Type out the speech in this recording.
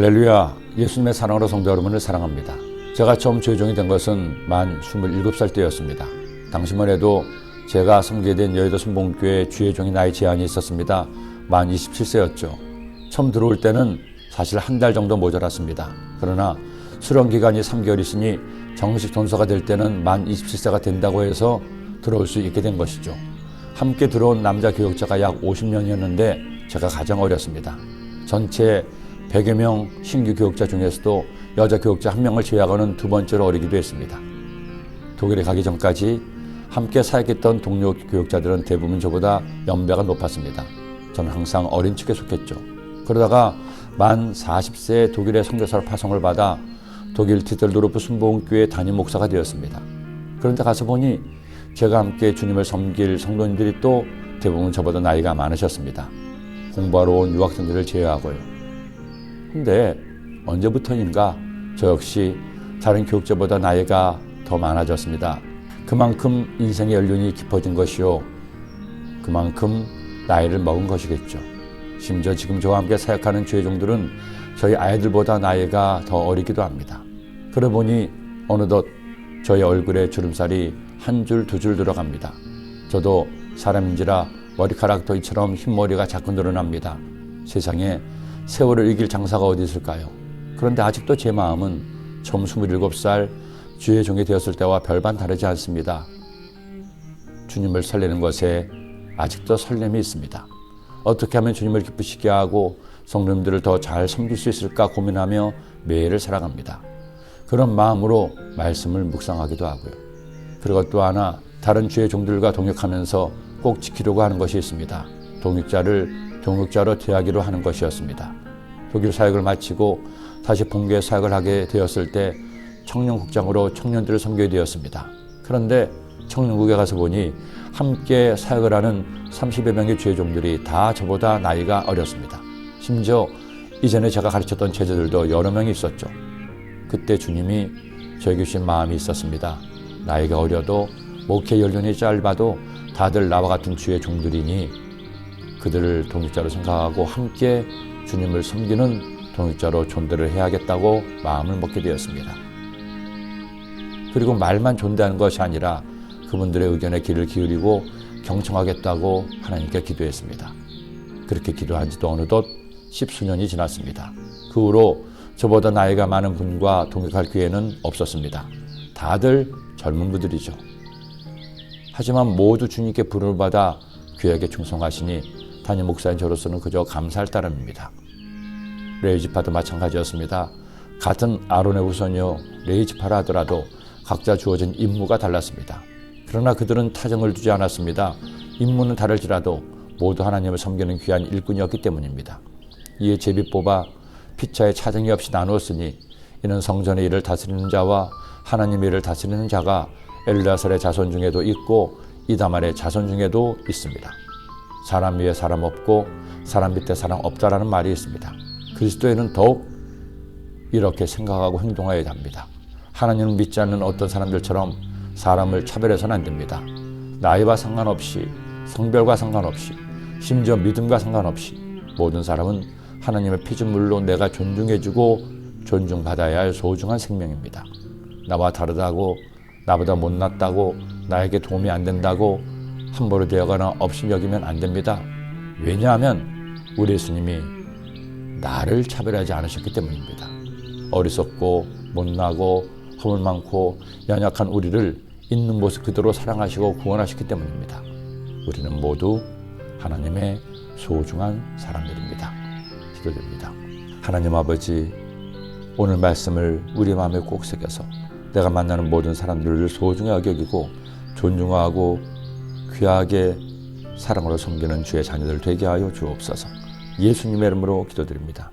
할렐루야, 예수님의 사랑으로 성도 여러분을 사랑합니다. 제가 처음 주의종이 된 것은 만 27살 때였습니다. 당시만 해도 제가 섬기게 된 여의도 순복음교회 주의종이 나이 제한이 있었습니다. 만 27세였죠. 처음 들어올 때는 사실 한 달 정도 모자랐습니다. 그러나 수련 기간이 3개월 있으니 정식 전서가 될 때는 만 27세가 된다고 해서 들어올 수 있게 된 것이죠. 함께 들어온 남자 교역자가 약 50명이었는데 제가 가장 어렸습니다. 전체 100여 명 신규 교역자 중에서도 여자 교역자 1명을 제외하고는 두 번째로 어리기도 했습니다. 독일에 가기 전까지 함께 사역했던 동료 교역자들은 대부분 저보다 연배가 높았습니다. 저는 항상 어린 축에 속했죠. 그러다가 만 40세에 독일의 선교사로 파송을 받아 독일 디셀도르프 순복음교회 담임 목사가 되었습니다. 그런데 가서 보니 제가 함께 주님을 섬길 성도님들이 또 대부분 저보다 나이가 많으셨습니다. 공부하러 온 유학생들을 제외하고요. 근데 언제부터인가 저 역시 다른 교육자보다 나이가 더 많아졌습니다. 그만큼 인생의 연륜이 깊어진 것이요, 그만큼 나이를 먹은 것이겠죠. 심지어 지금 저와 함께 사역하는 주의종들은 저희 아이들보다 나이가 더 어리기도 합니다. 그러고 보니 어느덧 저희 얼굴에 주름살이 한 줄 두 줄 들어갑니다. 저도 사람인지라 머리카락도 이처럼 흰머리가 자꾸 늘어납니다. 세상에 세월을 이길 장사가 어디 있을까요? 그런데 아직도 제 마음은 처음 27살 주의 종이 되었을 때와 별반 다르지 않습니다. 주님을 설레는 것에 아직도 설렘이 있습니다. 어떻게 하면 주님을 기쁘시게 하고 성도님들을 더 잘 섬길 수 있을까 고민하며 매일을 살아갑니다. 그런 마음으로 말씀을 묵상하기도 하고요. 그리고 또 하나 다른 주의 종들과 동역하면서 꼭 지키려고 하는 것이 있습니다. 동역자로 대하기로 하는 것이었습니다. 독일 사역을 마치고 다시 본교회 사역을 하게 되었을 때 청년국장으로 청년들을 섬기게 되었습니다. 그런데 청년국에 가서 보니 함께 사역을 하는 30여 명의 주의종들이 다 저보다 나이가 어렸습니다. 심지어 이전에 제가 가르쳤던 제자들도 여러 명이 있었죠. 그때 주님이 저에게 주신 마음이 있었습니다. 나이가 어려도 목회 연륜이 짧아도 다들 나와 같은 주의 종들이니 그들을 동역자로 생각하고 함께 주님을 섬기는 동역자로 존대를 해야겠다고 마음을 먹게 되었습니다. 그리고 말만 존대하는 것이 아니라 그분들의 의견에 귀를 기울이고 경청하겠다고 하나님께 기도했습니다. 그렇게 기도한 지도 어느덧 10수년이 지났습니다. 그 후로 저보다 나이가 많은 분과 동역할 기회는 없었습니다. 다들 젊은 분들이죠. 하지만 모두 주님께 부름을 받아 교회에 충성하시니 담임 목사인 저로서는 그저 감사할 따름입니다. 레이지파도 마찬가지였습니다. 같은 아론의 후손이요 레이지파라 하더라도 각자 주어진 임무가 달랐습니다. 그러나 그들은 타정을 두지 않았습니다. 임무는 다를지라도 모두 하나님을 섬기는 귀한 일꾼이었기 때문입니다. 이에 제비 뽑아 피차에 차정이 없이 나누었으니 이는 성전의 일을 다스리는 자와 하나님의 일을 다스리는 자가 엘르아살의 자손 중에도 있고 이다말의 자손 중에도 있습니다. 사람 위에 사람 없고 사람 밑에 사람 없다라는 말이 있습니다. 그리스도에는 더욱 이렇게 생각하고 행동해야 합니다. 하나님을 믿지 않는 어떤 사람들처럼 사람을 차별해서는 안 됩니다. 나이와 상관없이, 성별과 상관없이, 심지어 믿음과 상관없이 모든 사람은 하나님의 피조물로 내가 존중해주고 존중받아야 할 소중한 생명입니다. 나와 다르다고, 나보다 못났다고, 나에게 도움이 안 된다고 함부로 대하거나 없이 여기면 안 됩니다. 왜냐하면 우리 예수님이 나를 차별하지 않으셨기 때문입니다. 어리석고 못나고 허물 많고 연약한 우리를 있는 모습 그대로 사랑하시고 구원하셨기 때문입니다. 우리는 모두 하나님의 소중한 사람들입니다. 기도드립니다. 하나님 아버지, 오늘 말씀을 우리 마음에 꼭 새겨서 내가 만나는 모든 사람들을 소중하게 여기고 존중하고 귀하게 사랑으로 섬기는 주의 자녀들 되게 하여 주옵소서. 예수님의 이름으로 기도드립니다.